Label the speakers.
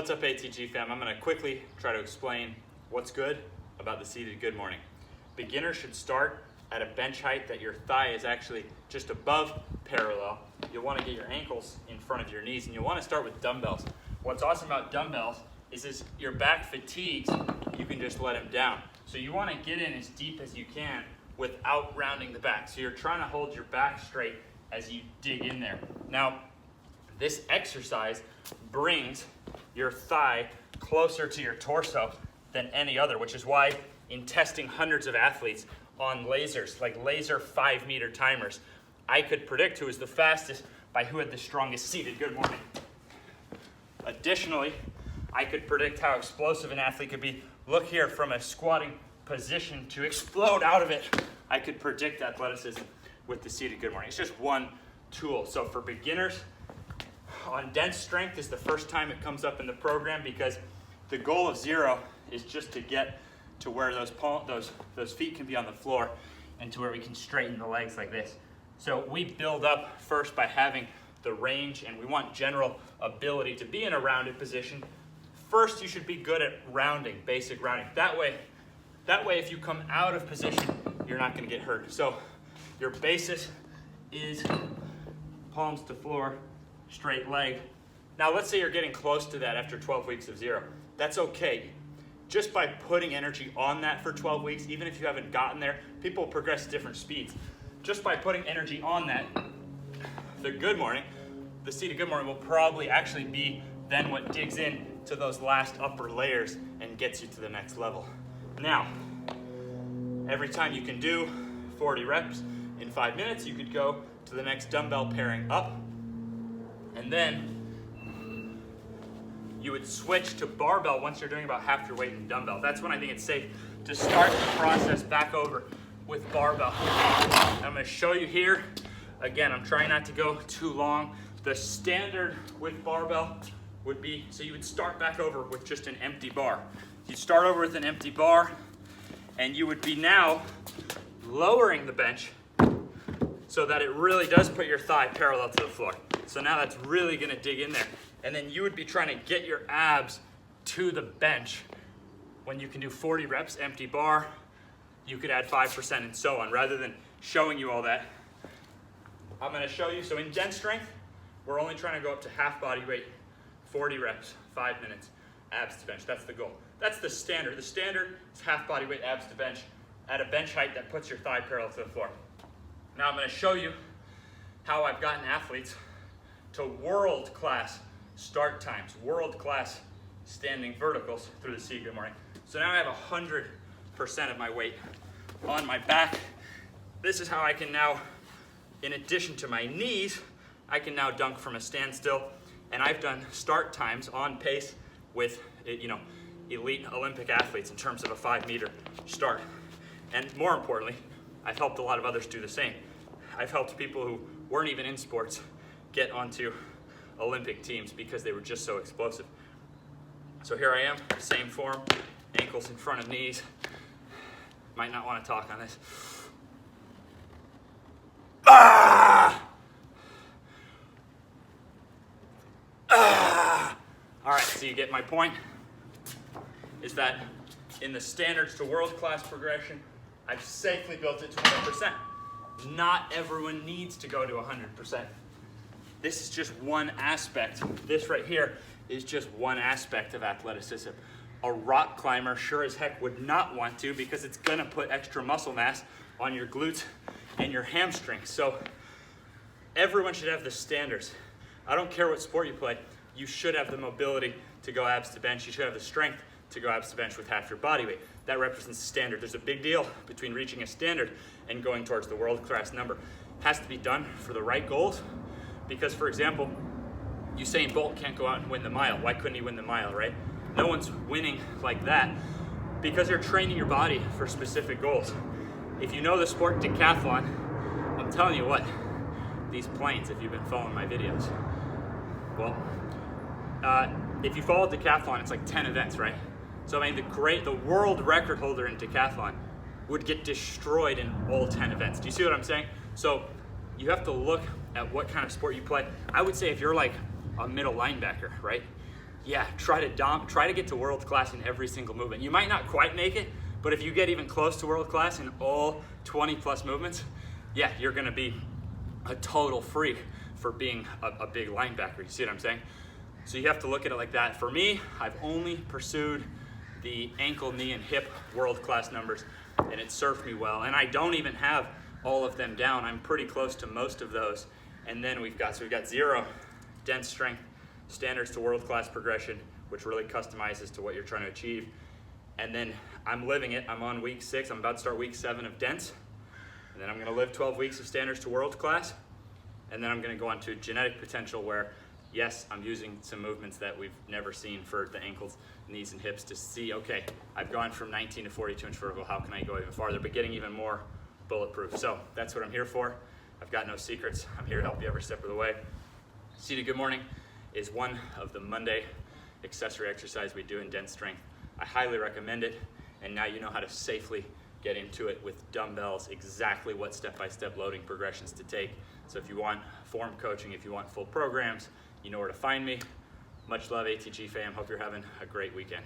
Speaker 1: What's up, ATG fam? I'm going to quickly try to explain what's good about the seated good morning. Beginners should start at a bench height that your thigh is actually just above parallel. You'll want to get your ankles in front of your knees, and you'll want to start with dumbbells. What's awesome about dumbbells is as your back fatigues, you can just let them down. So you want to get in as deep as you can without rounding the back. So you're trying to hold your back straight as you dig in there. Now, this exercise brings your thigh closer to your torso than any other, which is why in testing hundreds of athletes on lasers, like laser 5-meter timers, I could predict who was the fastest by who had the strongest seated good morning. Additionally, I could predict how explosive an athlete could be. Look here, from a squatting position to explode out of it, I could predict athleticism with the seated good morning. It's just one tool. So for beginners, on dense strength is the first time it comes up in the program, because the goal of zero is just to get to where those feet can be on the floor and to where we can straighten the legs like this. So we build up first by having the range, and we want general ability to be in a rounded position. First, you should be good at rounding, basic rounding. That way if you come out of position, you're not going to get hurt. So your basis is palms to floor, straight leg. Now let's say you're getting close to that after 12 weeks of zero. That's okay. Just by putting energy on that for 12 weeks, even if you haven't gotten there, people progress different speeds. Just by putting energy on that, the seated good morning will probably actually be then what digs in to those last upper layers and gets you to the next level. Now, every time you can do 40 reps in 5 minutes, you could go to the next dumbbell pairing up, and then you would switch to barbell once you're doing about half your weight in dumbbell. That's when I think it's safe to start the process back over with barbell. I'm going to show you here. Again, I'm trying not to go too long. The standard with barbell would be, so you would start back over with just an empty bar. You'd start over with an empty bar, and you would be now lowering the bench so that it really does put your thigh parallel to the floor. So now that's really gonna dig in there. And then you would be trying to get your abs to the bench. When you can do 40 reps, empty bar, you could add 5% and so on. Rather than showing you all that, I'm gonna show you. So in dense strength, we're only trying to go up to half body weight, 40 reps, 5 minutes, abs to bench. That's the goal. That's the standard. The standard is half body weight, abs to bench, at a bench height that puts your thigh parallel to the floor. Now I'm gonna show you how I've gotten athletes to world-class start times, world-class standing verticals through the seated good morning. So now I have 100% of my weight on my back. This is how I can now, in addition to my knees, I can now dunk from a standstill. And I've done start times on pace with, elite Olympic athletes in terms of a 5-meter start. And more importantly, I've helped a lot of others do the same. I've helped people who weren't even in sports get onto Olympic teams because they were just so explosive. So here I am, same form, ankles in front of knees. Might not want to talk on this. All right, so you get my point, is that in the standards to world-class progression, I've safely built it to 100%. Not everyone needs to go to 100%. This is just one aspect. This right here is just one aspect of athleticism. A rock climber sure as heck would not want to, because it's gonna put extra muscle mass on your glutes and your hamstrings. So everyone should have the standards. I don't care what sport you play, you should have the mobility to go abs to bench. You should have the strength to go abs to bench with half your body weight. That represents the standard. There's a big deal between reaching a standard and going towards the world-class number. It has to be done for the right goals, because, for example, Usain Bolt can't go out and win the mile. Why couldn't he win the mile, right? No one's winning like that, because you're training your body for specific goals. If you know the sport decathlon, I'm telling you what, these planes, if you've been following my videos, well, if you follow decathlon, it's like 10 events, right? So I mean, the world record holder in decathlon would get destroyed in all 10 events. Do you see what I'm saying? So you have to look at what kind of sport you play. I would say if you're like a middle linebacker, right? yeah, try to get to world class in every single movement. You might not quite make it, but if you get even close to world class in all 20 plus movements, yeah, you're gonna be a total freak for being a big linebacker. You see what I'm saying? So you have to look at it like that. For me, I've only pursued the ankle, knee, and hip world class numbers, and it served me well. And I don't even have all of them down. I'm pretty close to most of those. And then we've got 0 dense strength, standards to world class progression, which really customizes to what you're trying to achieve. And then I'm living it. I'm on week 6. I'm about to start week 7 of dense. And then I'm gonna live 12 weeks of standards to world class. And then I'm gonna go on to genetic potential where, yes, I'm using some movements that we've never seen for the ankles, knees, and hips to see, okay, I've gone from 19 to 42 inch vertical, how can I go even farther, but getting even more bulletproof. So that's what I'm here for. I've got no secrets. I'm here to help you every step of the way. Seated Good Morning is one of the Monday accessory exercise we do in dense strength. I highly recommend it, and now you know how to safely get into it with dumbbells, exactly what step-by-step loading progressions to take. So if you want form coaching, if you want full programs, you know where to find me. Much love, ATG fam. Hope you're having a great weekend.